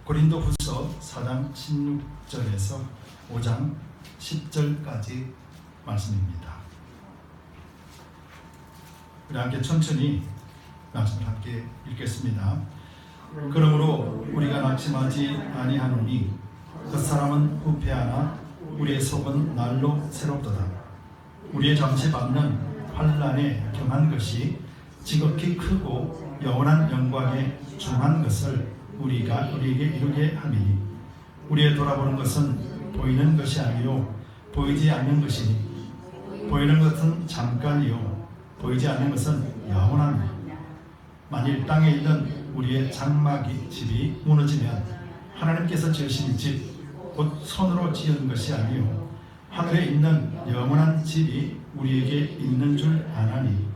고린도후서 4장 16절에서 5장 10절까지 말씀입니다. 우리 함께 천천히 말씀을 함께 읽겠습니다. 그러므로 우리가 낙심하지 아니하노니 그 사람은 후패하나 우리의 속은 날로 새롭도다. 우리의 잠시 받는 환난에 경한 것이 지극히 크고 영원한 영광에 중한 것을 우리에게 이루게 함이니 우리의 돌아보는 것은 보이는 것이 아니요 보이지 않는 것이니 보이는 것은 잠깐이요 보이지 않는 것은 영원합니다. 만일 땅에 있는 우리의 장막이 집이 무너지면 하나님께서 지으신 집 곧 손으로 지은 것이 아니요 하늘에 있는 영원한 집이 우리에게 있는 줄 아나니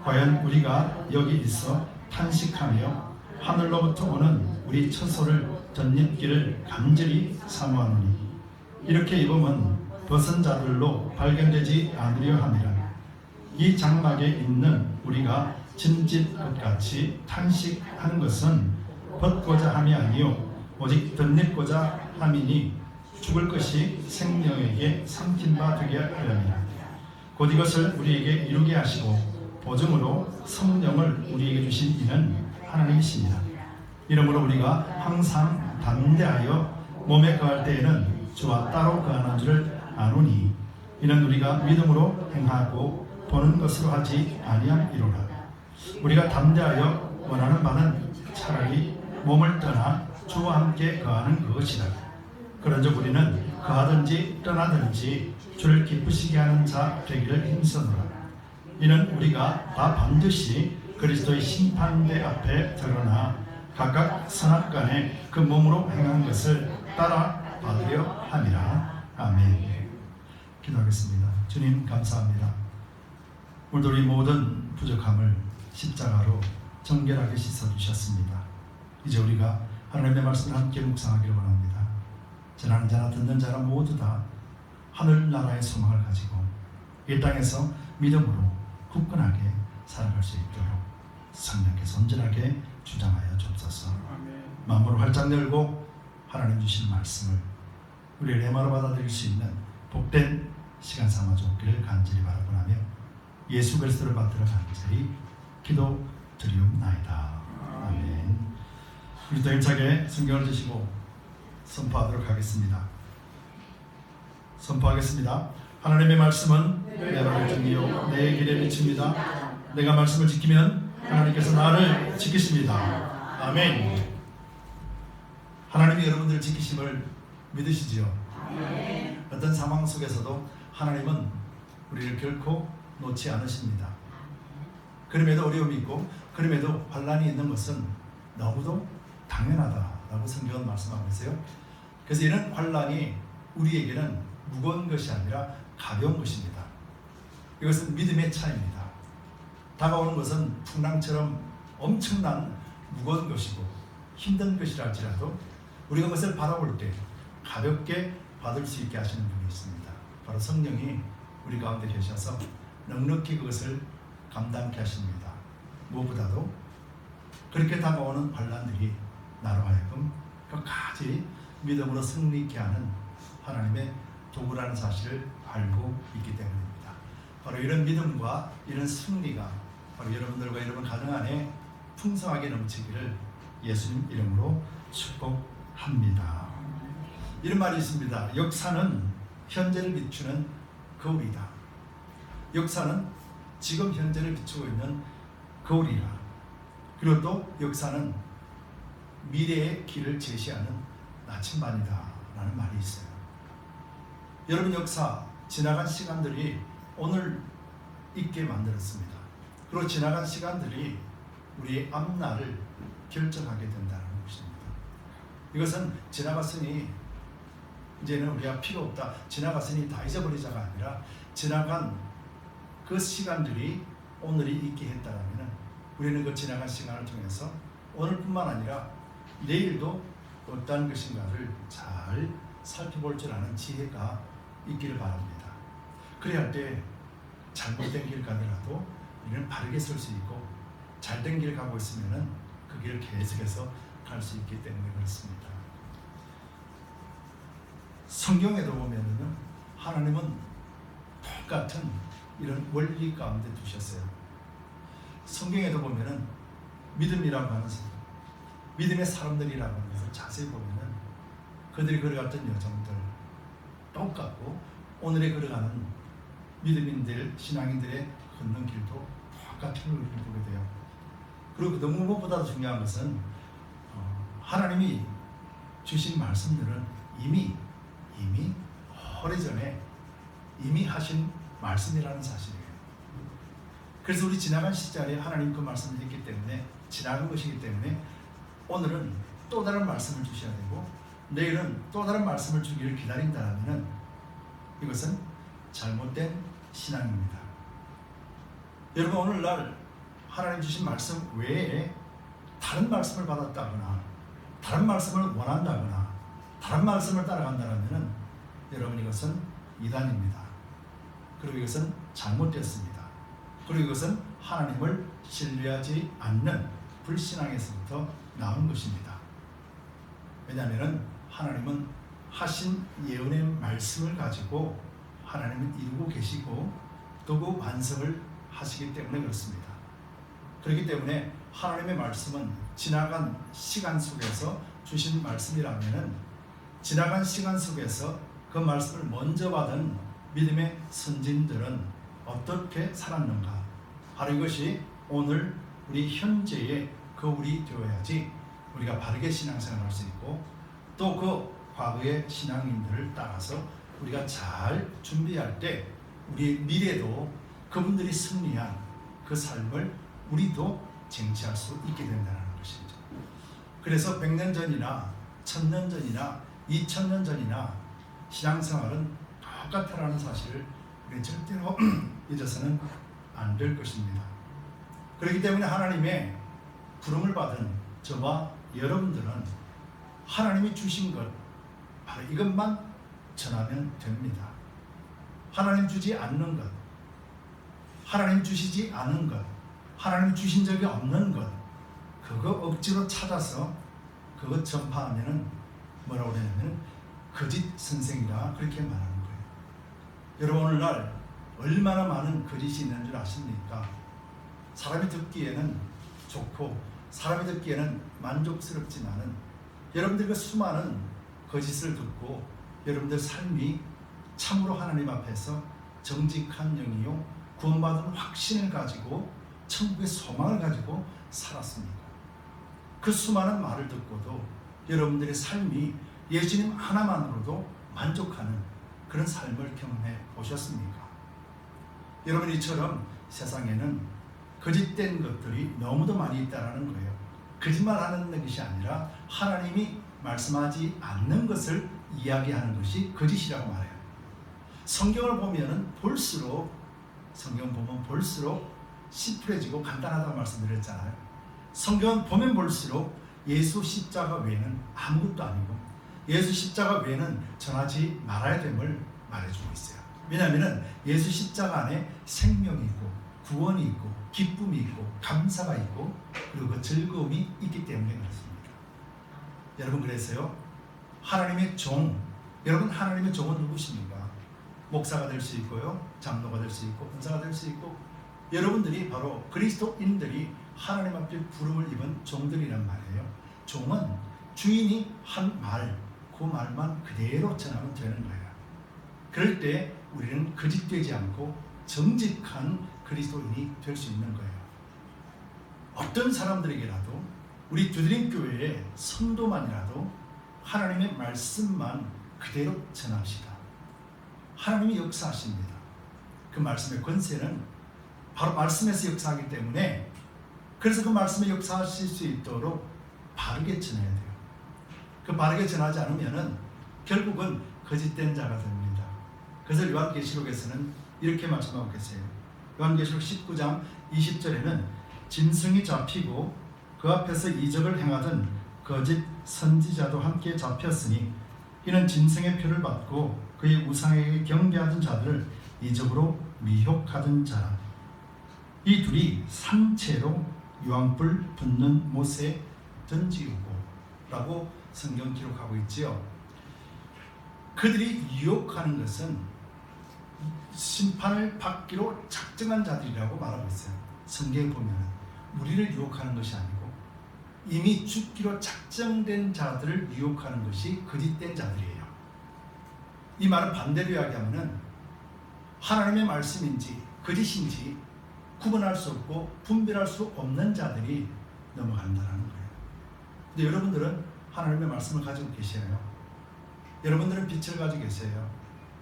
과연 우리가 여기 있어 탄식하며 하늘로부터 오는 우리 처소를 덧입기를 간절히 사모하노니 이렇게 입으면 벗은 자들로 발견되지 않으려 함이라. 이 장막에 있는 우리가 짐짓 것 같이 탄식하는 것은 벗고자 함이 아니요 오직 덧입고자 함이니 죽을 것이 생명에게 삼킨 바 되게 하려니라. 곧 이것을 우리에게 이루게 하시고 보증으로 성령을 우리에게 주신 이는 하나님이십니다. 이러므로 우리가 항상 담대하여 몸에 거할 때에는 주와 따로 거하는 줄을 아노니 이는 우리가 믿음으로 행하고 보는 것으로 하지 아니함이로라. 우리가 담대하여 원하는 바는 차라리 몸을 떠나 주와 함께 거하는 것이다. 그런즉 우리는 거하든지 떠나든지 주를 기쁘시게 하는 자 되기를 힘쓰노라. 이는 우리가 다 반드시 그리스도의 심판대 앞에 드러나 각각 선악간에 그 몸으로 행한 것을 따라 받으려 함이라. 아멘. 기도하겠습니다. 주님 감사합니다. 오늘도 우리 모든 부족함을 십자가로 정결하게 씻어주셨습니다. 이제 우리가 하나님의 말씀을 함께 묵상하기를 원합니다. 전하는 자나 듣는 자나 모두 다 하늘나라의 소망을 가지고 이 땅에서 믿음으로 굳건하게 살아갈 수 있도록 성령께서 온전하게 주장하여 주옵소서. 마음으로 활짝 열고 하나님 주신 말씀을 우리의 레마로 받아들일 수 있는 복된 시간 삼아 주옵기를 간절히 바라고 하며 예수 그리스도를 받들어 간절히 기도드리옵나이다. 아멘. 우리 또 힘차게 성경을 주시고 선포하도록 하겠습니다. 선포하겠습니다. 하나님의 말씀은 내 발을 등이요 내 길에 비칩니다. 내가 말씀을 지키면 하나님께서 나를 지키십니다. 아멘. 하나님이 여러분들을 지키심을 믿으시지요? 어떤 상황 속에서도 하나님은 우리를 결코 놓지 않으십니다. 그럼에도 어려움이 있고 그럼에도 환난이 있는 것은 너무도 당연하다라고 성경은 말씀하고 있어요. 그래서 이런 환난이 우리에게는 무거운 것이 아니라 가벼운 것입니다. 이것은 믿음의 차이입니다. 다가오는 것은 풍랑처럼 엄청난 무거운 것이고 힘든 것이라 할지라도 우리가 그것을 바라볼 때 가볍게 받을 수 있게 하시는 분이 있습니다. 바로 성령이 우리 가운데 계셔서 넉넉히 그것을 감당케 하십니다. 무엇보다도 그렇게 다가오는 환난들이 나로 하여금 끝까지 믿음으로 승리케 하는 하나님의 도구라는 사실을 알고 있기 때문입니다. 바로 이런 믿음과 이런 승리가 바로 여러분들과 여러분 가정 안에 풍성하게 넘치기를 예수님 이름으로 축복합니다. 이런 말이 있습니다. 역사는 현재를 비추는 거울이다. 역사는 지금 현재를 비추고 있는 거울이라. 그리고 또 역사는 미래의 길을 제시하는 나침반이다 라는 말이 있어요. 여러분 역사 지나간 시간들이 오늘 있게 만들었습니다. 그리고 지나간 시간들이 우리의 앞날을 결정하게 된다는 것입니다. 이것은 지나갔으니 이제는 우리가 필요 없다, 지나갔으니 다 잊어버리자가 아니라 지나간 그 시간들이 오늘이 있게 했다면 우리는 그 지나간 시간을 통해서 오늘뿐만 아니라 내일도 어떤 것인가를 잘 살펴볼 줄 아는 지혜가 있기를 바랍니다. 그래야 할 때 잘못된 길 가더라도 우리는 바르게 설 수 있고 잘된 길 가고 있으면 그 길을 계속해서 갈 수 있기 때문에 그렇습니다. 성경에도 보면은 하나님은 똑같은 이런 원리 가운데 두셨어요. 성경에도 보면은 믿음이라고 하는 사람, 믿음의 사람들이라고 하는 것을 자세히 보면은 그들이 걸어갔던 여정들 똑같고 오늘에 걸어가는 믿음인들, 신앙인들의 걷는 길도 똑같은 걸 보게 돼요. 그리고 너무 무엇보다도 중요한 것은 하나님이 주신 말씀들은 이미 오래전에 이미 하신 말씀이라는 사실이에요. 그래서 우리 지나간 시절에 하나님 그 말씀을 했기 때문에 지나간 것이기 때문에 오늘은 또 다른 말씀을 주셔야 되고 내일은 또 다른 말씀을 주기를 기다린다면 이것은 잘못된 신앙입니다. 여러분 오늘날 하나님 주신 말씀 외에 다른 말씀을 받았다거나 다른 말씀을 원한다거나 다른 말씀을 따라간다면 여러분 이것은 이단입니다. 그리고 이것은 잘못됐습니다. 그리고 이것은 하나님을 신뢰하지 않는 불신앙에서부터 나온 것입니다. 왜냐하면 하나님은 하신 예언의 말씀을 가지고 하나님은 이루고 계시고 또 그 완성을 하시기 때문에 그렇습니다. 그렇기 때문에 하나님의 말씀은 지나간 시간 속에서 주신 말씀이라면 지나간 시간 속에서 그 말씀을 먼저 받은 믿음의 선진들은 어떻게 살았는가? 바로 이것이 오늘 우리 현재의 거울이 되어야지 우리가 바르게 신앙생활을 할 수 있고 또 그 과거의 신앙인들을 따라서 우리가 잘 준비할 때 우리 미래도 그분들이 승리한 그 삶을 우리도 쟁취할 수 있게 된다는 것이죠. 그래서 100년 전이나 1000년 전이나 2000년 전이나 신앙생활은 똑같다라는 사실을 우리는 절대로 잊어서는 안 될 것입니다. 그렇기 때문에 하나님의 부름을 받은 저와 여러분들은 하나님이 주신 것 바로 이것만 전하면 됩니다. 하나님 주지 않는 것, 하나님 주시지 않은 것, 하나님 주신 적이 없는 것 그거 억지로 찾아서 그것 전파하면은 뭐라고 그러냐면 거짓 선생이라 그렇게 말하는 거예요. 여러분 오늘날 얼마나 많은 거짓이 있는 줄 아십니까? 사람이 듣기에는 좋고 사람이 듣기에는 만족스럽지만은 여러분들 그 수많은 거짓을 듣고 여러분들 삶이 참으로 하나님 앞에서 정직한 영이요 구원받은 확신을 가지고 천국의 소망을 가지고 살았습니까? 그 수많은 말을 듣고도 여러분들의 삶이 예수님 하나만으로도 만족하는 그런 삶을 경험해 보셨습니까? 여러분 이처럼 세상에는 거짓된 것들이 너무도 많이 있다는 거예요. 거짓말하는 것이 아니라 하나님이 말씀하지 않는 것을 이야기하는 것이 거짓이라고 말해요. 성경을 보면 볼수록 심플해지고 간단하다고 말씀드렸잖아요. 성경은 보면 볼수록 예수 십자가 외에는 아무것도 아니고 예수 십자가 외에는 전하지 말아야 됨을 말해주고 있어요. 왜냐하면 예수 십자가 안에 생명이 있고 구원이 있고 기쁨이 있고 감사가 있고 그리고 그 즐거움이 있기 때문에 그렇습니다. 여러분 그래서요 하나님의 종, 여러분 하나님의 종은 누구십니까? 목사가 될 수 있고요 장로가 될 수 있고 은사가 될 수 있고 여러분들이 바로 그리스도인들이 하나님 앞에 부름을 입은 종들이란 말이에요. 종은 주인이 한 말, 그 말만 그대로 전하면 되는 거예요. 그럴 때 우리는 거짓되지 않고 정직한 그리스도인이 될 수 있는 거예요. 어떤 사람들에게라도 우리 두드림교회의 성도만이라도 하나님의 말씀만 그대로 전합시다. 하나님이 역사하십니다. 그 말씀의 권세는 바로 말씀에서 역사하기 때문에 그래서 그 말씀에 역사하실 수 있도록 바르게 전해야 돼요. 그 바르게 전하지 않으면은 결국은 거짓된 자가 됩니다. 그래서 요한계시록에서는 이렇게 말씀하고 계세요. 요한계시록 19장 20절에는 짐승이 잡히고 그 앞에서 이적을 행하던 거짓 선지자도 함께 잡혔으니 이는 짐승의 표를 받고 그의 우상에게 경배하던 자들을 이적으로 미혹하던 자라. 이 둘이 산채로 유황불 붙는 못에 던지우고 라고 성경 기록하고 있지요. 그들이 유혹하는 것은 심판을 받기로 작정한 자들이라고 말하고 있어요. 성경에 보면 우리를 유혹하는 것이 아니고 이미 죽기로 작정된 자들을 유혹하는 것이 거짓된 자들이에요. 이 말은 반대로 이야기하면 하나님의 말씀인지 거짓인지 구분할 수 없고 분별할 수 없는 자들이 넘어간다는 거예요. 근데 여러분들은 하나님의 말씀을 가지고 계셔요. 여러분들은 빛을 가지고 계세요.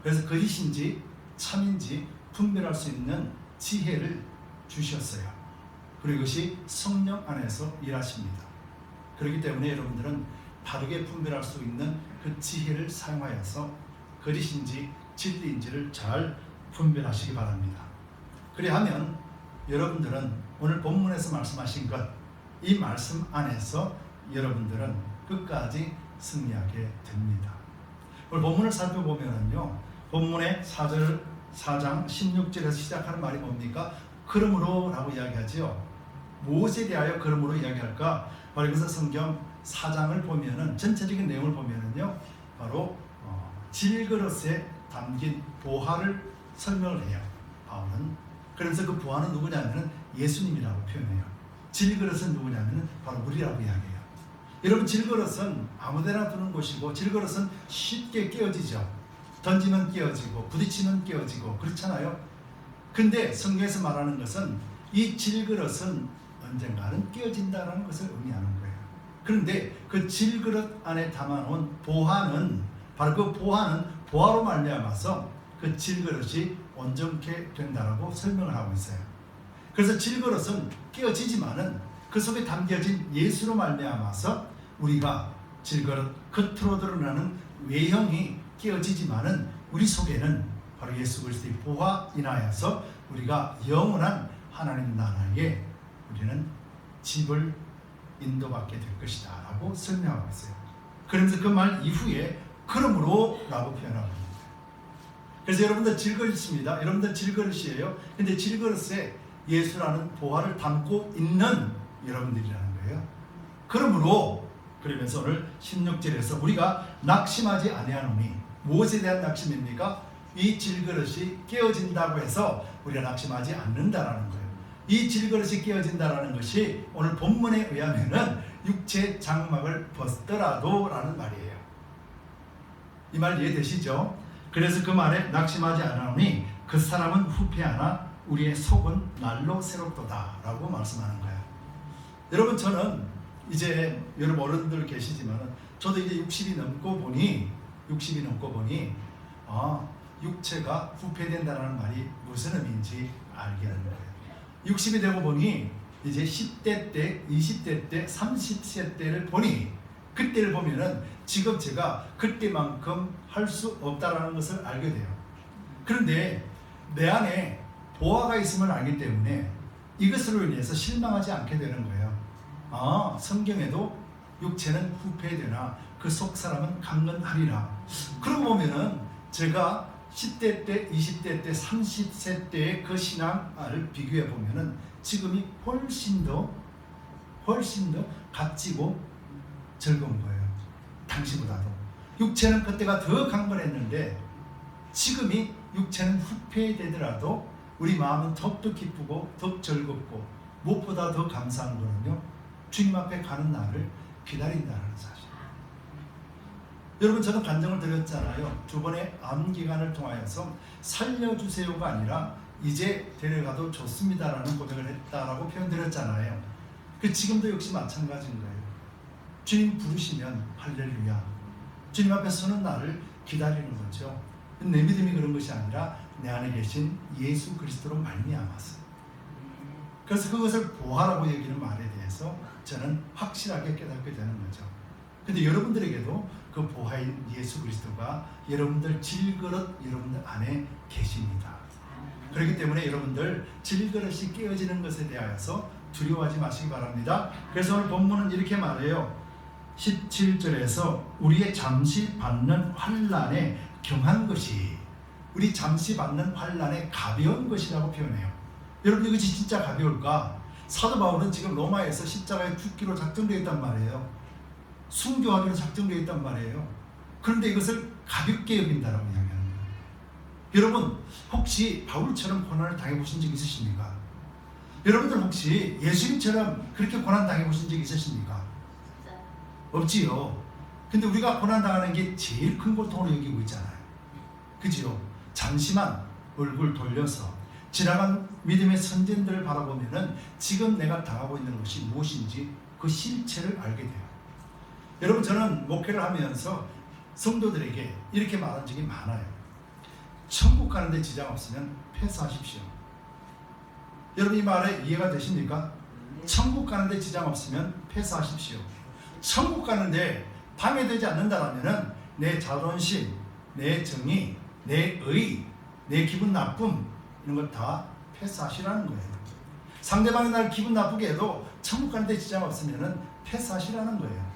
그래서 거짓인지 참인지 분별할 수 있는 지혜를 주셨어요. 그리고 이것이 성령 안에서 일하십니다. 그렇기 때문에 여러분들은 바르게 분별할 수 있는 그 지혜를 사용하여서 거짓인지 진리인지를 잘 분별하시기 바랍니다. 그리하면 여러분들은 오늘 본문에서 말씀하신 것, 이 말씀 안에서 여러분들은 끝까지 승리하게 됩니다. 오늘 본문을 살펴보면요, 본문의 4장 16절에서 시작하는 말이 뭡니까? 그러므로 라고 이야기하죠. 무엇에 대하여 그러므로 이야기할까? 바로 이것은 성경 4장을 보면은 전체적인 내용을 보면은요, 바로 질그릇에 담긴 보화를 설명을 해요. 바울은. 그러면서 그 보화는 누구냐면은 예수님이라고 표현해요. 질그릇은 누구냐면은 바로 우리라고 이야기해요. 여러분, 질그릇은 아무데나 두는 곳이고 질그릇은 쉽게 깨어지죠. 던지면 깨어지고 부딪히면 깨어지고 그렇잖아요. 근데 성경에서 말하는 것은 이 질그릇은 언젠가는 깨어진다는 것을 의미하는 거예요. 그런데 그 질그릇 안에 담아놓은 보화는 바로 그 보화는 보화로 말미암아서 그 질그릇이 온전케 된다라고 설명을 하고 있어요. 그래서 질그릇은 깨어지지만은 그 속에 담겨진 예수로 말미암아서 우리가 질그릇 겉으로 드러나는 외형이 깨어지지만은 우리 속에는 바로 예수 그리스도의 보화 인하여서 우리가 영원한 하나님 나라에 우리는 집을 인도받게 될 것이다 라고 설명하고 있어요. 그러면서 그 말 이후에 그러므로 라고 표현하고 있습니다. 그래서 여러분들 질그릇입니다. 여러분들 질그릇이에요. 근데 질그릇에 예수라는 보화를 담고 있는 여러분들이라는 거예요. 그러므로 그러면서 오늘 16절에서 우리가 낙심하지 아니하노니, 무엇에 대한 낙심입니까? 이 질그릇이 깨어진다고 해서 우리가 낙심하지 않는다라는 거예요. 이 질그릇이 깨어진다라는 것이 오늘 본문에 의하면은 육체 장막을 벗더라도 라는 말이에요. 이 말 이해되시죠? 그래서 그 말에 낙심하지 않으니 그 사람은 후패하나 우리의 속은 날로 새롭도다 라고 말씀하는 거예요. 여러분, 저는 이제 여러분 어른들 계시지만 저도 이제 60이 넘고 보니 육체가 후패된다는 말이 무슨 의미인지 알게 되는 거예요. 60이 되고 보니 이제 10대 때, 20대 때, 30세 때를 보니 그때를 보면은 지금 제가 그때만큼 할 수 없다라는 것을 알게 돼요. 그런데 내 안에 보화가 있음을 알기 때문에 이것으로 인해서 실망하지 않게 되는 거예요. 성경에도 육체는 후패되나 그 속 사람은 강건하리라. 그러고 보면은 제가 10대 때, 20대 때, 30세 때의 그 신앙을 비교해 보면은 지금이 훨씬 더 값지고 즐거운 거예요. 당시보다도. 육체는 그때가 더 강건했는데 지금이 육체는 후패되더라도 우리 마음은 더욱더 기쁘고 더욱 즐겁고 무엇보다 더 감사한 거는요, 주님 앞에 가는 날을 기다린다는 사실. 여러분, 저는 간증을 드렸잖아요. 두 번의 암 기간을 통하여서 살려주세요가 아니라 이제 데려가도 좋습니다라는 고백을 했다라고 표현드렸잖아요. 지금도 역시 마찬가지인 거예요. 주님 부르시면 할렐루야. 주님 앞에 서는 날을 기다리는 거죠. 내 믿음이 그런 것이 아니라 내 안에 계신 예수 그리스도로 말미암아서. 그래서 그것을 보화라고 얘기하는 말에 대해서 저는 확실하게 깨닫게 되는 거죠. 근데 여러분들에게도 그 보화인 예수 그리스도가 여러분들 질그릇 여러분들 안에 계십니다. 그렇기 때문에 여러분들 질그릇이 깨어지는 것에 대하여서 두려워하지 마시기 바랍니다. 그래서 오늘 본문은 이렇게 말해요. 17절에서 우리의 잠시 받는 환난에 경한 것이, 우리 잠시 받는 환난에 가벼운 것이라고 표현해요. 여러분, 이것이 진짜 가벼울까? 사도 바울은 지금 로마에서 십자가에 죽기로 작정되어 있단 말이에요. 순교하기로 작정되어 있단 말이에요. 그런데 이것을 가볍게 여긴다라고 이야기하는 거예요. 여러분 혹시 바울처럼 고난을 당해보신 적 있으십니까? 여러분들 혹시 예수님처럼 그렇게 고난 당해보신 적 있으십니까? 없지요. 근데 우리가 고난 당하는 게 제일 큰 고통으로 여기고 있잖아요. 그지요? 잠시만 얼굴 돌려서 지나간 믿음의 선진들을 바라보면은 지금 내가 당하고 있는 것이 무엇인지 그 실체를 알게 돼요. 여러분 저는 목회를 하면서 성도들에게 이렇게 말한 적이 많아요. 천국 가는데 지장 없으면 패스하십시오. 여러분 이 말에 이해가 되십니까? 천국 가는데 지장 없으면 패스하십시오. 천국 가는데 방해되지 않는다라면은 내 자존심, 내 정의, 내 의, 내 기분 나쁨 이런 걸 다 패스하시라는 거예요. 상대방이 날 기분 나쁘게 해도 천국 가는데 지장 없으면은 패스하시라는 거예요.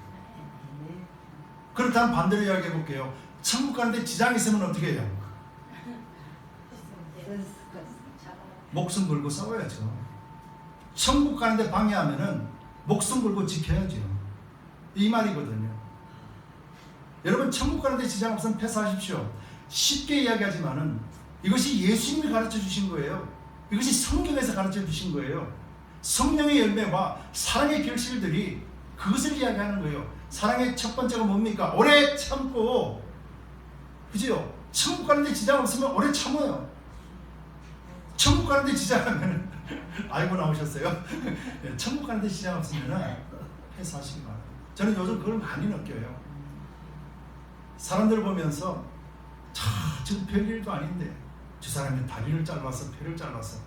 그렇다면 반대로 이야기해 볼게요. 천국 가는데 지장이 있으면 어떻게 해요? 목숨 걸고 싸워야죠. 천국 가는데 방해하면은 목숨 걸고 지켜야죠. 이 말이거든요. 여러분 천국 가는데 지장 없으면 패스하십시오. 쉽게 이야기하지만은 이것이 예수님이 가르쳐 주신 거예요. 이것이 성경에서 가르쳐 주신 거예요. 성령의 열매와 사랑의 결실들이 그것을 이야기하는 거예요. 사랑의 첫 번째가 뭡니까? 오래 참고, 그죠? 천국 가는데 지장 없으면 오래 참아요. 천국 가는데 지장하면 아이고 나오셨어요. 천국 가는데 지장 없으면 패스하시기 바랍니다. 저는 요즘 그걸 많이 느껴요. 사람들을 보면서 지금 별일도 아닌데 저 사람이 다리를 잘라서 폐를 잘라서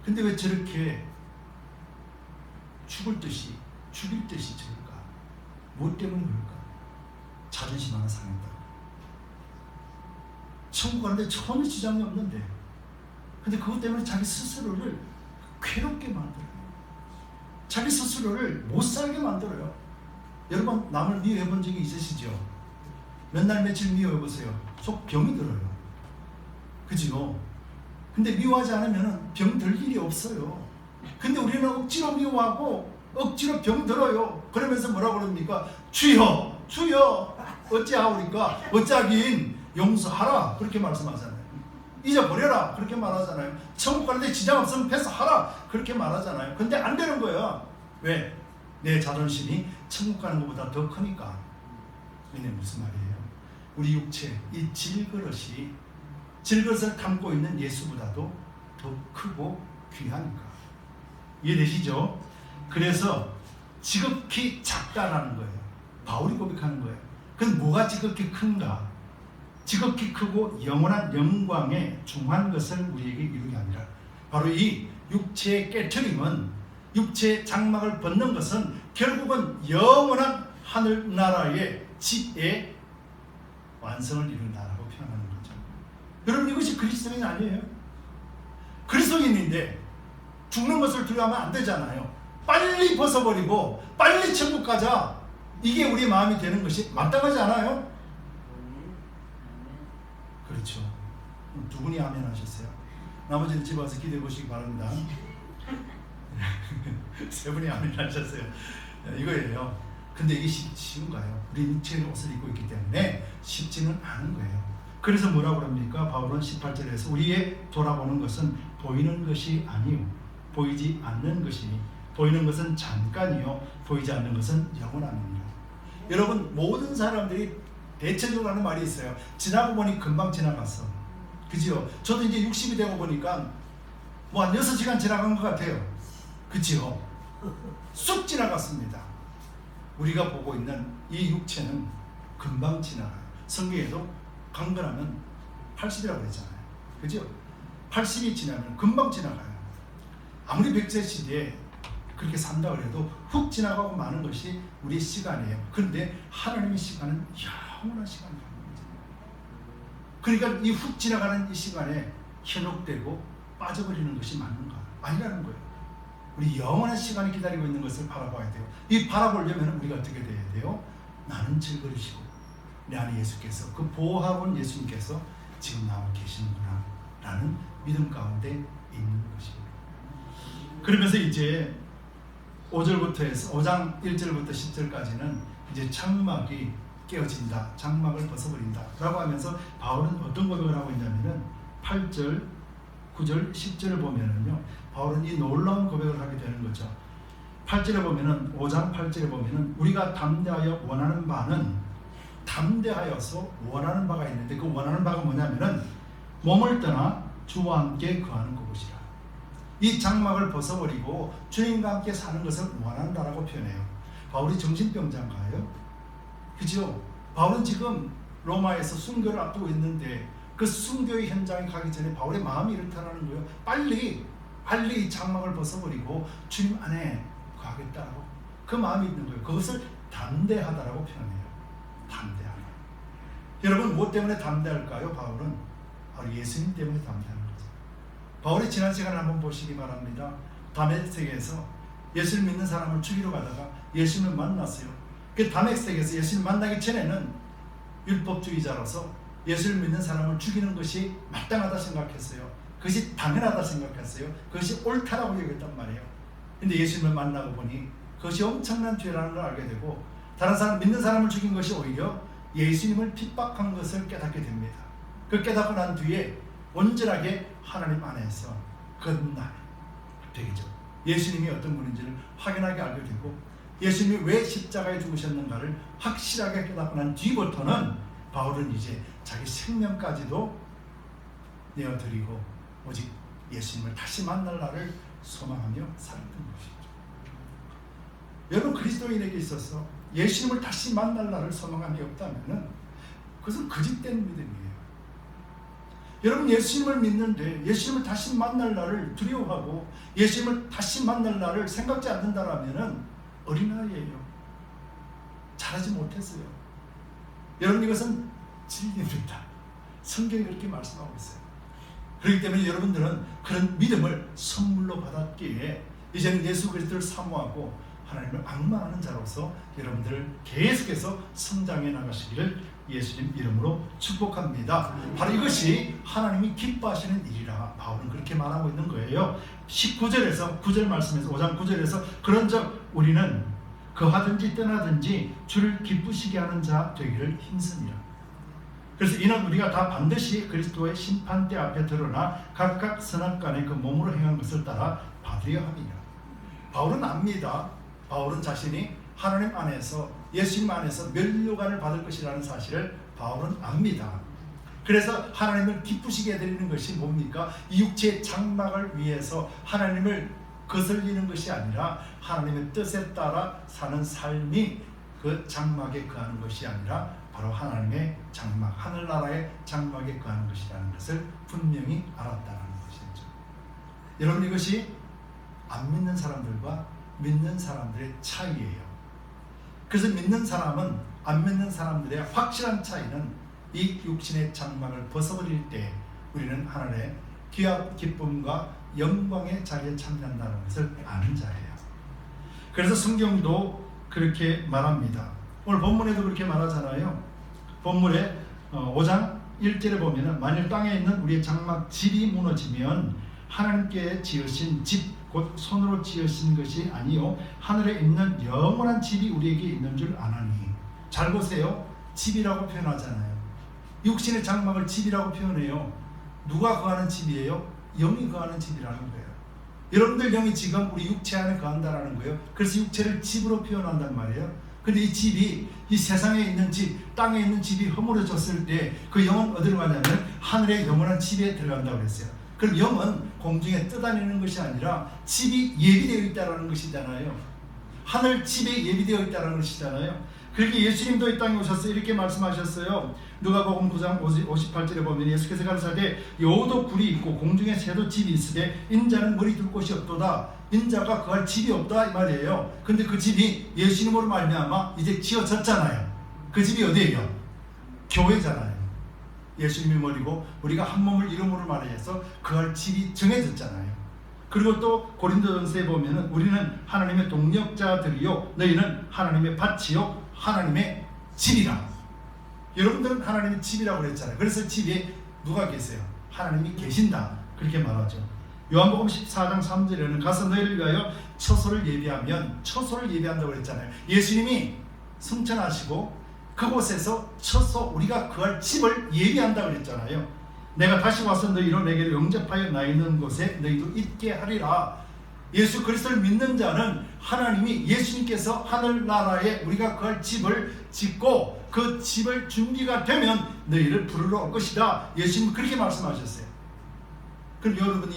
근데 왜 저렇게 죽일 듯이 저럴까? 무엇 때문에 그럴까? 자존심 하나 상했다. 천국 가는데 전혀 지장이 없는데 근데 그것 때문에 자기 스스로를 괴롭게 만들어요. 자기 스스로를 못 살게 만들어요. 여러분 남을 미워해 본 적이 있으시죠? 몇 날 며칠 미워해 보세요. 속 병이 들어요. 그죠? 근데 미워하지 않으면 병 들 일이 없어요. 근데 우리는 억지로 미워하고 억지로 병 들어요. 그러면서 뭐라고 그럽니까? 주여 주여 어찌하오리까? 어찌하긴 용서하라 그렇게 말씀하잖아요. 잊어버려라 그렇게 말하잖아요. 천국 가는데 지장 없으면 패스하라 그렇게 말하잖아요. 근데 안 되는 거예요. 왜? 내 자존심이 천국 가는 것보다 더 크니까. 이게 무슨 말이에요? 우리 육체 이 질그릇을 담고 있는 예수보다도 더 크고 귀하니까. 이해되시죠? 그래서 지극히 작다라는 거예요. 바울이 고백하는 거예요. 그럼 뭐가 지극히 큰가? 지극히 크고 영원한 영광에 중한 것을 우리에게 이루게 아니라 바로 이 육체의 깨트림은 육체의 장막을 벗는 것은 결국은 영원한 하늘나라의 집의 완성을 이룬다라고 표현하는 거죠. 여러분 이것이 그리스도인 아니에요? 그리스도인인데 죽는 것을 두려워하면 안 되잖아요. 빨리 벗어버리고 빨리 천국 가자. 이게 우리 마음이 되는 것이 마땅하지 않아요? 그렇죠. 두 분이 아멘 하셨어요. 나머지는 집에 와서 기도해 보시기 바랍니다. 세 분이 아멘 하셨어요. 이거예요. 근데 이게 쉬운가요? 우리 육체의 옷을 입고 있기 때문에 쉽지는 않은 거예요. 그래서 뭐라고 합니까? 바울은 18절에서 우리의 돌아보는 것은 보이는 것이 아니요 보이지 않는 것이니 보이는 것은 잠깐이요 보이지 않는 것은 영원함이니라. 여러분 모든 사람들이 대체적으로 하는 말이 있어요. 지나고 보니 금방 지나갔어. 그지요? 저도 이제 60이 되고 보니까 뭐 한 6시간 지나간 것 같아요. 그지요? 쑥 지나갔습니다. 우리가 보고 있는 이 육체는 금방 지나가요. 성경에도 강건하면 80이라고 그랬잖아요. 그죠? 80이 지나면 금방 지나가요. 아무리 100세 시대에 그렇게 산다 그래도 훅 지나가고 마는 것이 우리의 시간이에요. 그런데 하나님의 시간은 영원한 시간이에요. 그러니까 이 훅 지나가는 이 시간에 현혹되고 빠져버리는 것이 맞는가? 아니라는 거예요. 우리 영원한 시간이 기다리고 있는 것을 바라봐야 돼요. 이 바라보려면 우리가 어떻게 돼야 돼요? 나는 즐거우시고 내 안에 예수께서 그 보호하고 온 예수님께서 지금 나와 계시는구나 라는 믿음 가운데 있는 것입니다. 그러면서 이제 5절부터 해서 5장 1절부터 10절까지는 이제 장막이 깨어진다, 장막을 벗어버린다 라고 하면서 바울은 어떤 고백을 하고 있냐면은 8절, 9절, 10절을 보면은요, 바울은 이 놀라운 고백을 하게 되는 거죠. 8절에 보면은, 5장 8절에 보면은, 우리가 담대하여 원하는 바는, 담대하여서 원하는 바가 있는데 그 원하는 바가 뭐냐면은 몸을 떠나 주와 함께 거하는 것이라. 이 장막을 벗어버리고 주님과 함께 사는 것을 원한다라고 표현해요. 바울이 정신병자인가요? 그죠? 바울은 지금 로마에서 순교를 앞두고 있는데 그 순교의 현장에 가기 전에 바울의 마음이 이렇다라는 거예요. 빨리 이 장막을 벗어버리고 주님 안에 거하겠다라고 그 마음이 있는 거예요. 그것을 담대하다라고 표현해요. 담대하다. 여러분, 무엇 때문에 담대할까요? 바울은 바로 예수님 때문에 담대하는 거죠. 바울이 지난 시간을 한번 보시기 바랍니다. 다메섹에서 예수를 믿는 사람을 죽이러 가다가 예수님을 만났어요. 그 다메섹에서 예수를 만나기 전에는 율법주의자로서 예수를 믿는 사람을 죽이는 것이 마땅하다 생각했어요. 그것이 당연하다 생각했어요. 그것이 옳다라고 여겼단 말이에요. 근데 예수님을 만나고 보니 그것이 엄청난 죄라는 걸 알게 되고, 다른 사람, 믿는 사람을 죽인 것이 오히려 예수님을 핍박한 것을 깨닫게 됩니다. 그 깨닫고 난 뒤에 온전하게 하나님 안에서 거듭나는 되겠죠. 예수님이 어떤 분인지를 확연하게 알게 되고, 예수님이 왜 십자가에 죽으셨는가를 확실하게 깨닫고 난 뒤부터는 바울은 이제 자기 생명까지도 내어드리고 오직 예수님을 다시 만날 날을 소망하며 살았던 것이죠. 여러분, 그리스도인에게 있어서 예수님을 다시 만날 날을 소망함이 없다면 그것은 거짓된 믿음이에요. 여러분, 예수님을 믿는데 예수님을 다시 만날 날을 두려워하고 예수님을 다시 만날 날을 생각지 않는다면 어린아이예요. 잘하지 못했어요. 여러분, 이것은 진리입니다. 성경이 그렇게 말씀하고 있어요. 그렇기 때문에 여러분들은 그런 믿음을 선물로 받았기에 이제는 예수 그리스도를 사모하고 하나님을 앙망하는 자로서 여러분들을 계속해서 성장해 나가시기를 예수님 이름으로 축복합니다. 바로 이것이 하나님이 기뻐하시는 일이라 바울은 그렇게 말하고 있는 거예요. 19절에서 9절 말씀에서 5장 9절에서 그런즉 우리는 거하든지 떠나든지 주를 기쁘시게 하는 자 되기를 힘쓰니라. 그래서 이는 우리가 다 반드시 그리스도의 심판대 앞에 드러나 각각 선악간에 그 몸으로 행한 것을 따라 받으려 함이라. 바울은 압니다. 바울은 자신이 하나님 안에서 예수님 안에서 면류관을 받을 것이라는 사실을 바울은 압니다. 그래서 하나님을 기쁘시게 해드리는 것이 뭡니까? 이 육체의 장막을 위해서 하나님을 거슬리는 것이 아니라 하나님의 뜻에 따라 사는 삶이 그 장막에 거하는 것이 아니라 바로 하나님의 장막, 하늘나라의 장막에 거하는 것이라는 것을 분명히 알았다는 것이죠. 여러분, 이것이 안 믿는 사람들과 믿는 사람들의 차이예요. 그래서 믿는 사람은 안 믿는 사람들의 확실한 차이는 이 육신의 장막을 벗어버릴 때 우리는 하늘의 귀한 기쁨과 영광의 자리에 참여한다는 것을 아는 자예요. 그래서 성경도 그렇게 말합니다. 오늘 본문에도 그렇게 말하잖아요. 본문에 5장 1절에 보면은 만일 땅에 있는 우리의 장막 집이 무너지면 하나님께 지으신 집 곧 손으로 지으신 것이 아니요 하늘에 있는 영원한 집이 우리에게 있는 줄 아나니. 잘 보세요. 집이라고 표현하잖아요. 육신의 장막을 집이라고 표현해요. 누가 거하는 집이에요? 영이 거하는 집이라는 거예요. 여러분들 영이 지금 우리 육체 안에 거한다라는 거예요. 그래서 육체를 집으로 표현한단 말이에요. 근데 이 집이 이 세상에 있는 집, 땅에 있는 집이 허물어졌을 때 그 영은 어디로 가냐면 하늘의 영원한 집에 들어간다고 그랬어요. 그럼 영은 공중에 떠다니는 것이 아니라 집이 예비되어 있다는 것이잖아요. 하늘 집에 예비되어 있다는 것이잖아요. 그렇게 예수님도 이 땅에 오셔서 이렇게 말씀하셨어요. 누가복음 9장 58절에 보면 예수께서 가르치되 여우도 굴이 있고 공중에 새도 집이 있으되 인자는 머리 둘 곳이 없도다. 인자가 거할 집이 없다 이 말이에요. 근데 그 집이 예수님으로 말미암아 이제 지어졌잖아요. 그 집이 어디예요? 교회잖아요. 예수님이 머리고 우리가 한 몸을 이름으로 말해서 거할 집이 정해졌잖아요. 그리고 또 고린도전서에 보면은 우리는 하나님의 동역자들이요 너희는 하나님의 밭이요 하나님의 집이라. 여러분들은 하나님의 집이라고 그랬잖아요. 그래서 집에 누가 계세요? 하나님이 계신다 그렇게 말하죠. 요한복음 14장 3절에는 가서 너희를 위하여 처소를 예비하면 처소를 예비한다고 그랬잖아요. 예수님이 승천하시고 그곳에서 쳐서 우리가 거할 집을 예비한다 그랬잖아요. 내가 다시 와서 너희로 내게 영접하여 나 있는 곳에 너희도 있게 하리라. 예수 그리스도를 믿는 자는 하나님이 예수님께서 하늘나라에 우리가 거할 집을 짓고 그 집을 준비가 되면 너희를 부르러 올 것이다. 예수님은 그렇게 말씀하셨어요. 그럼 여러분이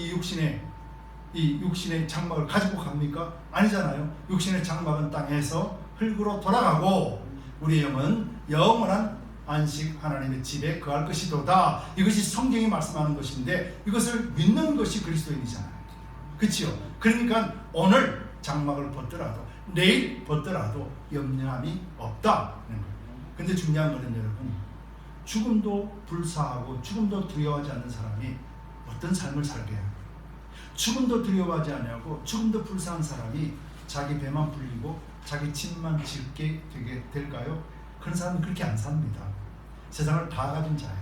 이 육신의 장막을 가지고 갑니까? 아니잖아요. 육신의 장막은 땅에서 흙으로 돌아가고 우리의 영은 영원한 안식 하나님의 집에 거할 것이도다. 이것이 성경이 말씀하는 것인데 이것을 믿는 것이 그리스도인이잖아요. 그렇죠? 그러니까 오늘 장막을 벗더라도 내일 벗더라도 염려함이 없다는 거예요. 근데 중요한 것은 여러분, 죽음도 불사하고 죽음도 두려워하지 않는 사람이 어떤 삶을 살게 해요? 죽음도 두려워하지 않냐고 죽음도 불사한 사람이 자기 배만 불리고 자기 집만 짓게 되게 될까요? 그런 사람은 그렇게 안 삽니다. 세상을 다 가진 자예요.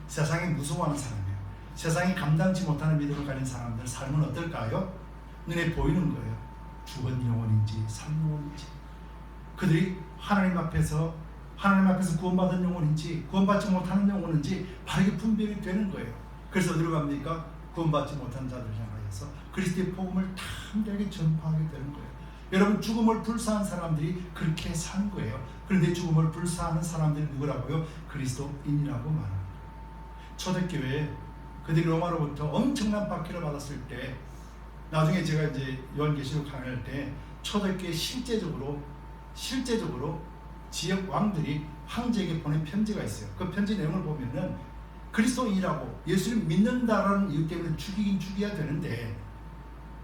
세상이 무서워하는 사람이에요. 세상이 감당치 못하는 믿음을 가진 사람들 삶은 어떨까요? 눈에 보이는 거예요. 죽은 영혼인지 산 영혼인지, 그들이 하나님 앞에서 구원받은 영혼인지 구원받지 못하는 영혼인지 바르게 분별이 되는 거예요. 그래서 어디로 갑니까? 구원받지 못한 자들 향하여서 그리스도의 복음을 담대하게 전파하게 되는 거예요. 여러분, 죽음을 불사한 사람들이 그렇게 사는 거예요. 그런데 죽음을 불사하는 사람들이 누구라고요? 그리스도인이라고 말합니다. 초대교회에 그들이 로마로부터 엄청난 박해를 받았을 때, 나중에 제가 이제 요한계시록 강의할 때 초대교회 실제적으로 지역 왕들이 황제에게 보낸 편지가 있어요. 그 편지 내용을 보면은 그리스도인이라고 예수를 믿는다라는 이유 때문에 죽이긴 죽여야 되는데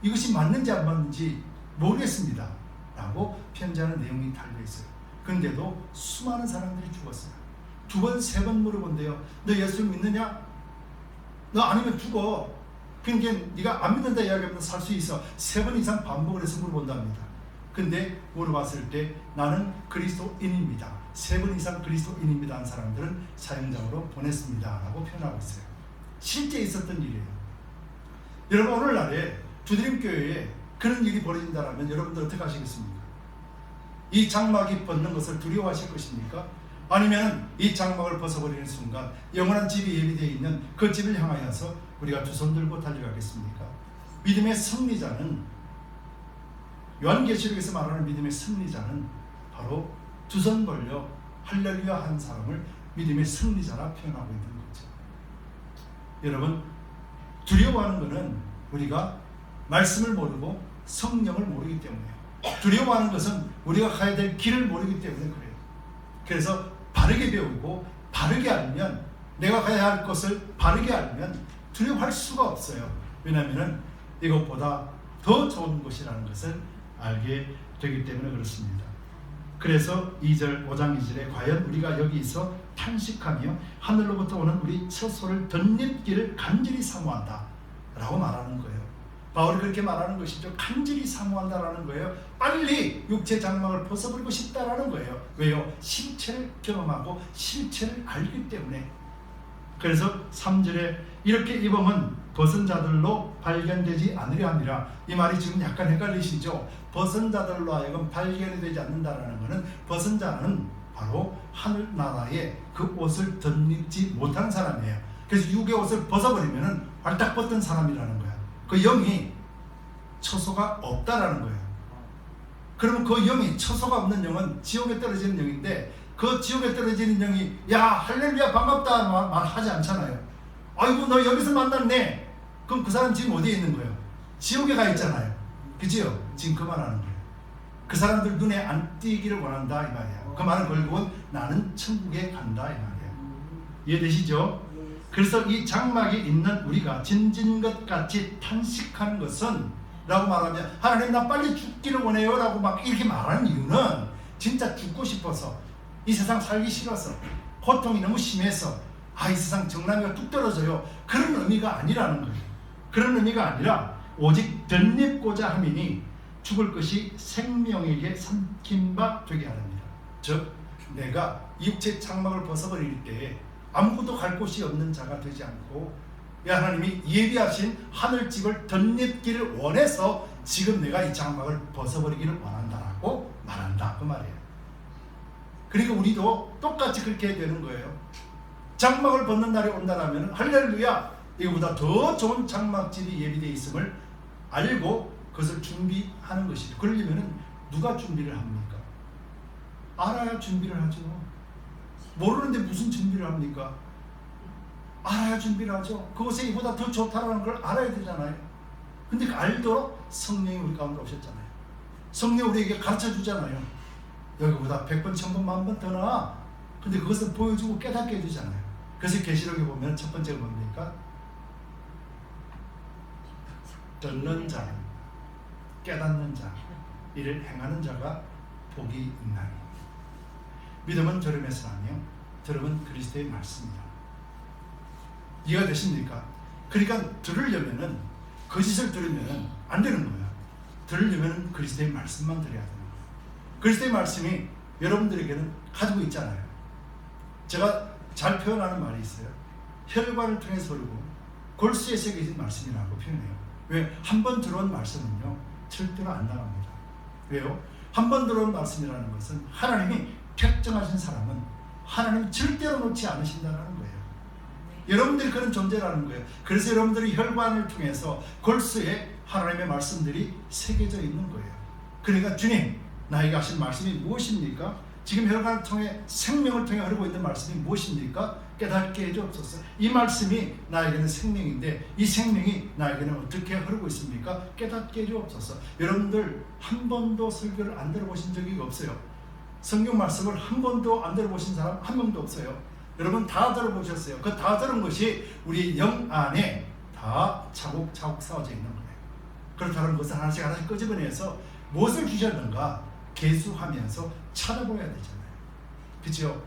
이것이 맞는지 안 맞는지 모르겠습니다 라고 편지하는 내용이 달려있어요. 그런데도 수많은 사람들이 죽었어요. 2번, 3번 물어본대요. 너 예수를 믿느냐? 너 아니면 죽어. 그러니까 네가 안 믿는다 이야기하면 살 수 있어. 3번 이상 반복을 해서 물어본답니다. 근데 물어봤을 때 나는 그리스도인입니다, 3번 이상 그리스도인입니다 한 사람들은 사형장으로 보냈습니다 라고 표현하고 있어요. 실제 있었던 일이에요. 여러분, 오늘날에 주드림교회에 그런 일이 벌어진다면 여러분들 어떻게 하시겠습니까? 이 장막이 벗는 것을 두려워하실 것입니까? 아니면 이 장막을 벗어버리는 순간 영원한 집이 예비되어 있는 그 집을 향하여서 우리가 두 손 들고 달려가겠습니까? 믿음의 승리자는, 요한계시록에서 말하는 믿음의 승리자는 바로 두 손 벌려 할렐루야 한 사람을 믿음의 승리자라 표현하고 있는 거죠. 여러분, 두려워하는 것은 우리가 말씀을 모르고 성령을 모르기 때문에요. 두려워하는 것은 우리가 가야 될 길을 모르기 때문에 그래요. 그래서 바르게 배우고 바르게 알면, 내가 가야 할 것을 바르게 알면 두려워할 수가 없어요. 왜냐하면 이것보다 더 좋은 것이라는 것을 알게 되기 때문에 그렇습니다. 그래서 2절, 5장 2절에 과연 우리가 여기서 탄식하며 하늘로부터 오는 우리 처소를 덧입기를 간절히 사모한다 라고 말하는 거예요. 바울이 그렇게 말하는 것이죠. 간절히 사모한다라는 거예요. 빨리 육체 장막을 벗어버리고 싶다라는 거예요. 왜요? 실체를 경험하고 실체를 알기 때문에. 그래서 3절에 이렇게 입으면 벗은 자들로 발견되지 않으려 함이라. 이 말이 지금 약간 헷갈리시죠? 벗은 자들로 하여금 발견이 되지 않는다라는 것은, 벗은 자는 바로 하늘나라에 그 옷을 덧입지 못한 사람이에요. 그래서 육의 옷을 벗어버리면 활딱 벗던 사람이라는 거야. 그 영이 처소가 없다라는 거예요. 그러면 그 영이, 처소가 없는 영은 지옥에 떨어지는 영인데, 그 지옥에 떨어지는 영이 야 할렐루야 반갑다 말하지 않잖아요. 아이고 너 여기서 만났네. 그럼 그 사람 지금 어디에 있는 거예요? 지옥에 가 있잖아요. 그죠? 지금 그 말하는 거예요. 그 사람들 눈에 안 띄기를 원한다 이 말이에요. 그 말은 결국은 나는 천국에 간다 이 말이에요. 이해되시죠? 그래서 이 장막이 있는 우리가 진진 것 같이 탄식하는 것은, 라고 말하면 하나님 나 빨리 죽기를 원해요 라고 막 이렇게 말하는 이유는 진짜 죽고 싶어서, 이 세상 살기 싫어서, 고통이 너무 심해서, 이 세상 정남이가 뚝 떨어져요, 그런 의미가 아니라는 거예요. 그런 의미가 아니라 오직 덧입고자 함이니 죽을 것이 생명에게 삼킨 바 되게 하랍니다. 즉 내가 육체 장막을 벗어버릴 때 아무것도 갈 곳이 없는 자가 되지 않고, 하나님이 예비하신 하늘집을 덧입기를 원해서 지금 내가 이 장막을 벗어버리기를 원한다라고 말한다 그 말이에요. 그러니까 우리도 똑같이 그렇게 해야 되는 거예요. 장막을 벗는 날이 온다라면 할렐루야, 이거보다 더 좋은 장막질이 예비되어 있음을 알고 그것을 준비하는 것이죠. 그러려면 누가 준비를 합니까? 알아야 준비를 하죠. 모르는데 무슨 준비를 합니까? 알아야 준비를 하죠. 그것에 이보다 더 좋다라는 걸 알아야 되잖아요. 근데 그 알도록 성령이 우리 가운데 오셨잖아요. 성령이 우리에게 가르쳐 주잖아요. 여기보다 100번, 1000번, 10,000번 더 나아. 근데 그것을 보여주고 깨닫게 해주잖아요. 그래서 계시록에 보면 첫 번째가 뭡니까? 듣는 자, 깨닫는 자, 이를 행하는 자가 복이 있나니. 믿음은 들음에서 나며 들음은 그리스도의 말씀이다. 이해가 되십니까? 그러니까 들으려면은, 거짓을 들으면은 안 되는 거야. 들으려면은 그리스도의 말씀만 들어야 되는 거야. 그리스도의 말씀이 여러분들에게는 가지고 있잖아요. 제가 잘 표현하는 말이 있어요. 혈관을 통해서 흐르고 골수에 새겨진 말씀이라고 표현해요. 왜? 한 번 들어온 말씀은요, 절대로 안 나갑니다. 왜요? 한 번 들어온 말씀이라는 것은 하나님이 택정하신 사람은 하나님 절대로 놓지 않으신다는 거예요. 여러분들이 그런 존재라는 거예요. 그래서 여러분들이 혈관을 통해서 골수에 하나님의 말씀들이 새겨져 있는 거예요. 그러니까 주님, 나에게 하신 말씀이 무엇입니까? 지금 혈관을 통해, 생명을 통해 흐르고 있는 말씀이 무엇입니까? 깨닫게 해주옵소서. 이 말씀이 나에게는 생명인데 이 생명이 나에게는 어떻게 흐르고 있습니까? 깨닫게 해주옵소서. 여러분들 한 번도 설교를 안 들어보신 적이 없어요. 성경 말씀을 한 번도 안 들어보신 사람 한 명도 없어요. 여러분 다 들어보셨어요. 그 다 들은 것이 우리 영 안에 다 차곡차곡 쌓아져 있는 거예요. 그렇다는 것을 하나씩 하나씩 끄집어내서 무엇을 주셨는가 계수하면서 찾아보아야 되잖아요. 그렇죠?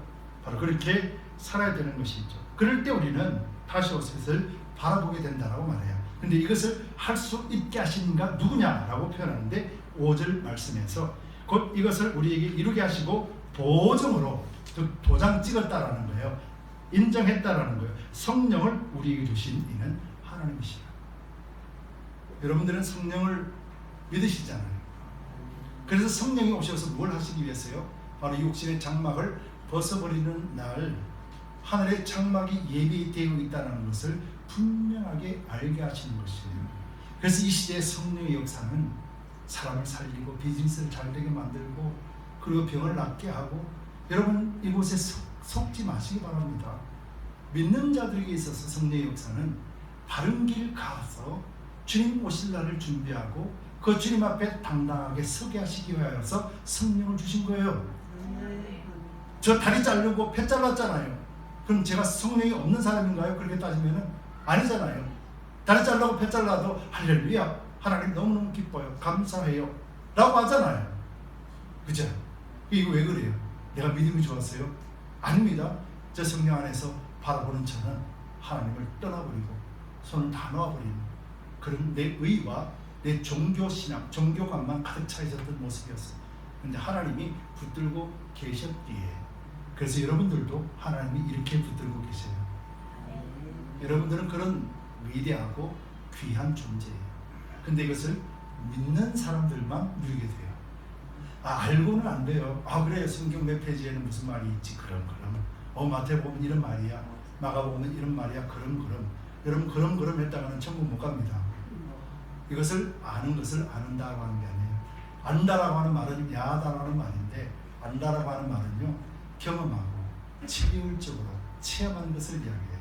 바로 그렇게 살아야 되는 것이죠. 그럴 때 우리는 다시 오실 바라보게 된다라고 말해요. 근데 이것을 할 수 있게 하신 이가 누구냐라고 표현하는데 5절 말씀에서 곧 이것을 우리에게 이루게 하시고 보증으로, 즉 도장 찍었다라는 거예요. 인정했다라는 거예요. 성령을 우리에게 주신 이는 하나님이시다. 여러분들은 성령을 믿으시잖아요. 그래서 성령이 오셔서 뭘 하시기 위해서요? 바로 육신의 장막을 벗어버리는 날 하늘의 장막이 예비되어 있다는 것을 분명하게 알게 하시는 것이에요. 그래서 이 시대의 성령의 역사는 사람을 살리고 비즈니스를 잘 되게 만들고 그리고 병을 낫게 하고, 여러분 이곳에 속지 마시기 바랍니다. 믿는 자들에게 있어서 성령의 역사는 바른 길 가서 주님 오실 날을 준비하고 그 주님 앞에 당당하게 서게 하시기 위하여서 성령을 주신 거예요. 저 다리 자르고 배 잘랐잖아요. 그럼 제가 성령이 없는 사람인가요? 그렇게 따지면은 아니잖아요. 다리 잘라고 배 잘라도 할렐루야, 하나님 너무너무 기뻐요, 감사해요 라고 하잖아요. 그죠? 이거 왜 그래요? 내가 믿음이 좋았어요? 아닙니다. 저 성령 안에서 바라보는 저는 하나님을 떠나버리고 손을 다 놓아버리는 그런 내 의와 내 종교신앙, 종교감만 가득 차 있었던 모습이었어요. 근데 하나님이 붙들고 계셨기에, 그래서 여러분들도 하나님이 이렇게 붙들고 계세요. 여러분들은 그런 위대하고 귀한 존재예요. 근데 이것을 믿는 사람들만 누리게 돼요. 알고는 안 돼요. 그래요, 성경 몇 페이지에는 무슨 말이 있지. 그럼 마태복음 이런 말이야, 마가복음 이런 말이야. 여러분 그럼 했다가는 천국 못 갑니다. 이것을 아는 것을 아는다고 하는 게 아니에요. 안다라고 하는 말은 야하다라는 말인데, 안다라고 하는 말은요, 경험하고 체질적으로 체험하는 것을 이야기해요.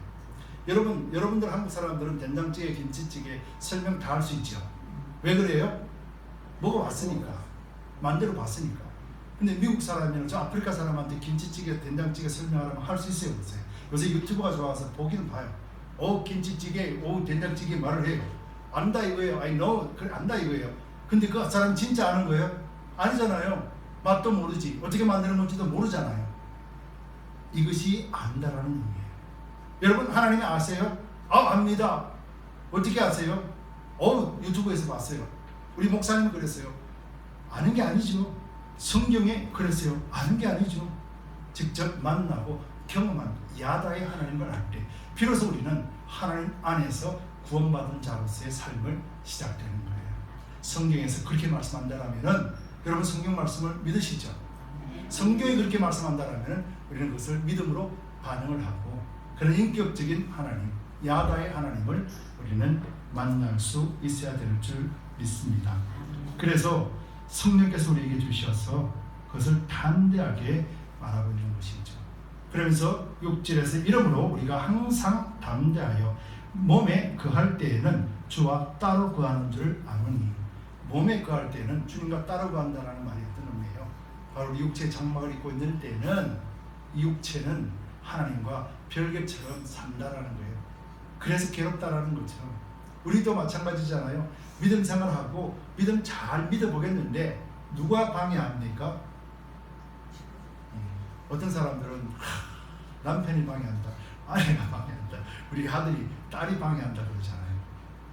여러분들 한국 사람들은 된장찌개, 김치찌개 설명 다 할 수 있죠. 왜 그래요? 먹어봤으니까, 만들어 봤으니까. 근데 미국 사람이나 저 아프리카 사람한테 김치찌개, 된장찌개 설명하라면 할 수 있어요, 없어요? 요새 유튜브가 좋아서 보기는 봐요. 김치찌개, 된장찌개 말을 해요. 안다 이거예요. I know. 그래, 안다 이거예요. 근데 그 사람 진짜 아는 거예요? 아니잖아요. 맛도 모르지, 어떻게 만드는 건지도 모르잖아요. 이것이 안다라는 의미예요. 여러분 하나님이 아세요? 압니다. 어떻게 아세요? 유튜브에서 봤어요. 우리 목사님은 그랬어요. 아는 게 아니죠. 성경에 그랬어요. 아는 게 아니죠. 직접 만나고 경험한 야다의 하나님을 알 때 비로소 우리는 하나님 안에서 구원받은 자로서의 삶을 시작되는 거예요. 성경에서 그렇게 말씀한다라면은 여러분 성경 말씀을 믿으시죠? 성경이 그렇게 말씀한다면 우리는 그것을 믿음으로 반응을 하고 그런 인격적인 하나님, 야다의 하나님을 우리는 만날 수 있어야 될 줄 믿습니다. 그래서 성령께서 우리에게 주셔서 그것을 담대하게 말하고 있는 것이죠. 그러면서 6절에서 이러므로 우리가 항상 담대하여 몸에 거할 때에는 주와 따로 거하는 줄 아노니. 몸에 거할 때는 주님과 따로 거한다는 말이 어떤 의미예요? 바로 육체의 장막을 입고 있는 때는 이 육체는 하나님과 별개처럼 산다라는 거예요. 그래서 괴롭다라는 거죠. 우리도 마찬가지잖아요. 믿음 생활하고 믿음 잘 믿어보겠는데 누가 방해합니까? 어떤 사람들은 남편이 방해한다, 아내가 방해한다, 우리 아들이, 딸이 방해한다 그러잖아요.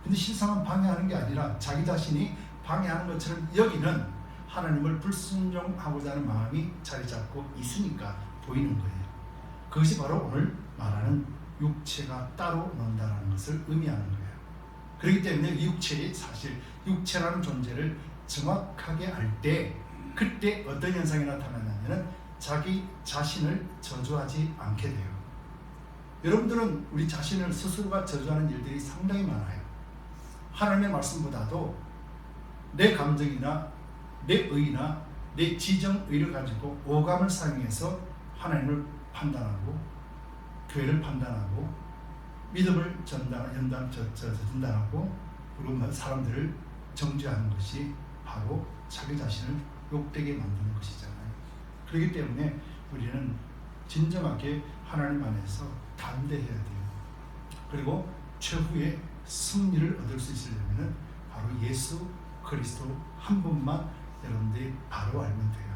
근데 실상은 방해하는 게 아니라 자기 자신이 방해하는 것처럼 여기는 하나님을 불순종하고자 하는 마음이 자리 잡고 있으니까 보이는 거예요. 그것이 바로 오늘 말하는 육체가 따로 논다는 것을 의미하는 거예요. 그렇기 때문에 이 육체의 사실 육체라는 존재를 정확하게 알 때 그때 어떤 현상이 나타나냐면 자기 자신을 저주하지 않게 돼요. 여러분들은 우리 자신을 스스로가 저주하는 일들이 상당히 많아요. 하나님의 말씀보다도 내 감정이나 내 의나 내 지정의를 가지고 오감을 사용해서 하나님을 판단하고 교회를 판단하고 믿음을 전달하고 그리고 사람들을 정죄하는 것이 바로 자기 자신을 욕되게 만드는 것이잖아요. 그렇기 때문에 우리는 진정하게 하나님 안에서 담대해야 돼요. 그리고 최후의 승리를 얻을 수 있으려면 바로 예수 그리스도 한 분만 여러분들이 바로 알면 돼요.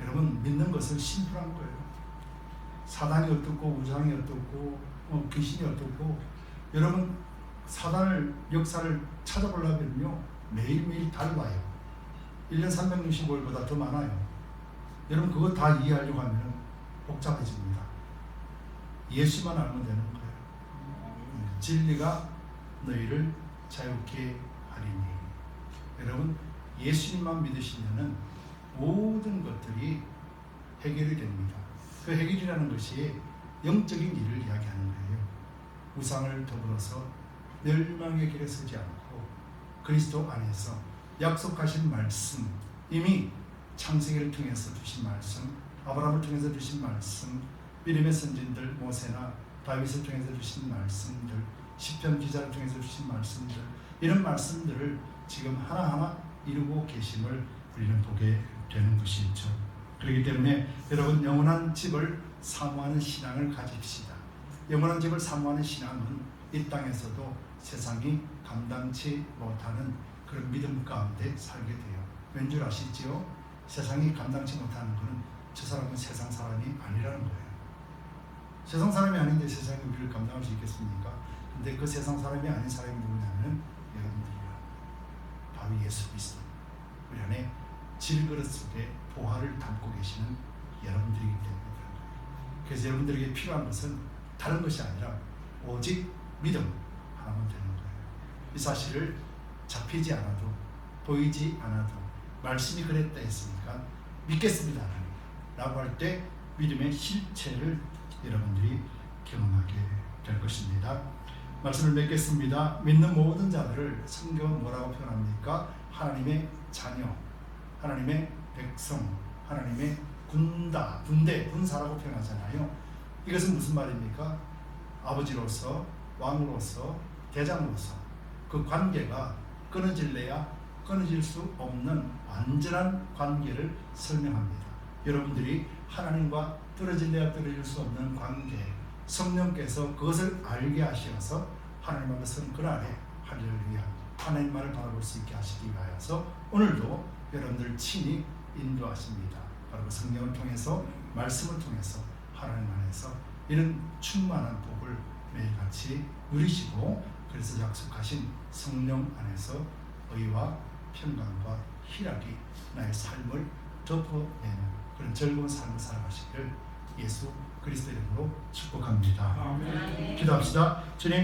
여러분 믿는 것은 심플한 거예요. 사단이 어떻고 우상이 어떻고 귀신이 어떻고 여러분 사단을 역사를 찾아보려면요 매일매일 달라요. 1년 365일보다 더 많아요. 여러분 그거 다 이해하려고 하면 복잡해집니다. 예수만 알면 되는 거예요. 진리가 너희를 자유케 하리니. 여러분 예수님만 믿으시면은 모든 것들이 해결이 됩니다. 그 해결이라는 것이 영적인 일을 이야기하는 거예요. 우상을 더불어서 멸망의 길에 서지 않고 그리스도 안에서 약속하신 말씀, 이미 창세기를 통해서 주신 말씀, 아브라함을 통해서 주신 말씀, 믿음의 선진들 모세나 다윗을 통해서 주신 말씀들, 시편 기자를 통해서 주신 말씀들, 이런 말씀들을 지금 하나하나 이루고 계심을 우리는 보게 되는 것이죠. 그렇기 때문에 여러분 영원한 집을 사모하는 신앙을 가집시다. 영원한 집을 사모하는 신앙은 이 땅에서도 세상이 감당치 못하는 그런 믿음 가운데 살게 돼요. 왠 줄 아시죠? 세상이 감당치 못하는 것은 저 사람은 세상 사람이 아니라는 거예요. 세상 사람이 아닌데 세상이 우리를 감당할 수 있겠습니까? 근데 그 세상 사람이 아닌 사람이 누구냐면 여러분들이야. 바로 예수 그리스도. 우리 안에 질그릇 속에 보화를 담고 계시는 여러분들이기 때문에 그런 거예요. 그래서 여러분들에게 필요한 것은 다른 것이 아니라 오직 믿음 하나만 되는 거예요. 이 사실을 잡히지 않아도 보이지 않아도 말씀이 그랬다 했으니까 믿겠습니다 라고 할 때 믿음의 실체를 여러분들이 경험하게 될 것입니다. 말씀을 맺겠습니다. 믿는 모든 자들을 성경은 뭐라고 표현합니까? 하나님의 자녀, 하나님의 백성, 하나님의 군대, 군사라고 표현하잖아요. 이것은 무슨 말입니까? 아버지로서, 왕으로서, 대장으로서 그 관계가 끊어질래야 끊어질 수 없는 완전한 관계를 설명합니다. 여러분들이 하나님과 떨어질래야 떨어질 수 없는 관계, 성령께서 그것을 알게 하셔서 하나님 앞에서 그 아래 할렐루야 하나님만을 바라볼 수 있게 하시기 위하여서 오늘도 여러분들 친히 인도하십니다. 바로 성령을 통해서 말씀을 통해서 하나님 안에서 이런 충만한 복을 매일같이 누리시고 그래서 약속하신 성령 안에서 의와 평강과 희락이 나의 삶을 덮어내는 그런 즐거운 삶을 살아가시기를 예수 그리스도 이름으로 축복합니다. 아멘. 기도합시다. 주님